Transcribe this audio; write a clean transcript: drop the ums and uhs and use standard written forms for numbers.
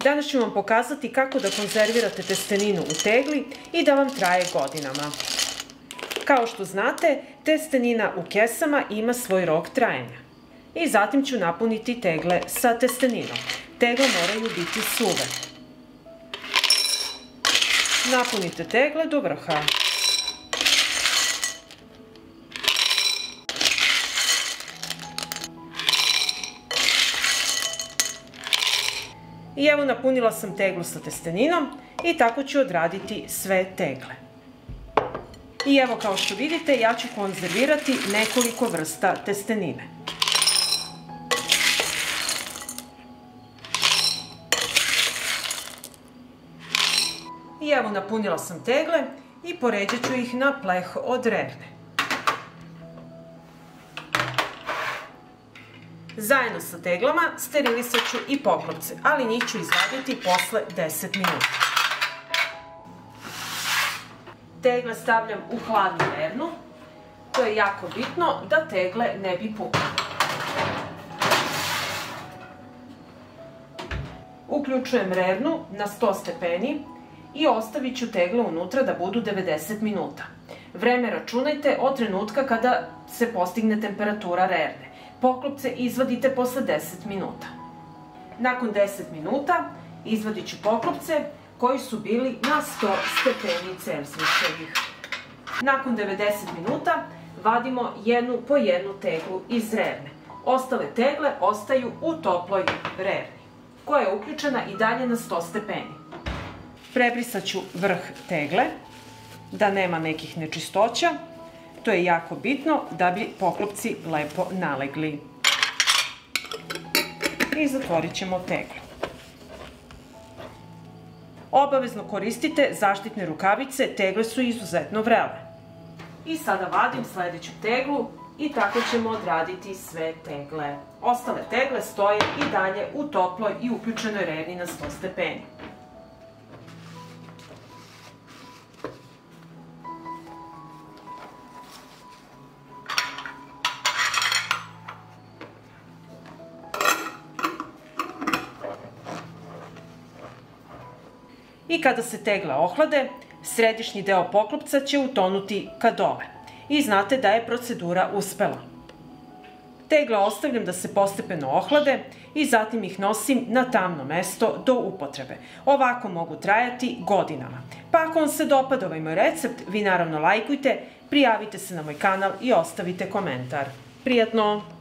Danas ću vam pokazati kako da konzervirate testeninu u tegli i da vam traje godinama. Kao što znate, testenina u kesama ima svoj rok trajanja. I zatim ću napuniti tegle sa testeninom. Tegle moraju biti suve. Napunite tegle do vrha. I evo napunila sam teglu sa testeninom i tako ću odraditi sve tegle. I evo kao što vidite ja ću konzervirati nekoliko vrsta testenine. I evo napunila sam tegle i poređat ću ih na pleh od rerne. Zajedno sa teglama sterilisat ću i poklopce, ali njih ću izvaditi posle 10 minuta. Tegle stavljam u hladnu rernu. To je jako bitno da tegle ne bi pukle. Uključujem rernu na 100 stepeni i ostavit ću tegle unutra da budu 90 minuta. Vreme računajte od trenutka kada se postigne temperatura rerne. Poklopce izvadite posle 10 minuta. Nakon 10 minuta izvadit ću poklopce koji su bili na 100 stepeni Celzijusovih. Nakon 90 minuta vadimo jednu po jednu teglu iz rerne. Ostale tegle ostaju u toploj rerni, koja je uključena i dalje na 100 stepeni. Prebrisat ću vrh tegle, da nema nekih nečistoća. To je jako bitno da bi poklopci lepo nalegli. I zatvorit ćemo teglu. Obavezno koristite zaštitne rukavice, tegle su izuzetno vrele. I sada vadim sledeću teglu i tako ćemo odraditi sve tegle. Ostale tegle stoje i dalje u toploj i uključenoj rerni na 100 stepeni. I kada se tegle ohlade, središnji deo poklopca će utonuti ka dole. I znate da je procedura uspela. Tegle ostavljam da se postepeno ohlade i zatim ih nosim na tamno mesto do upotrebe. Ovako mogu trajati godinama. Pa ako vam se dopada ovaj moj recept, vi naravno lajkujte, prijavite se na moj kanal i ostavite komentar. Prijatno!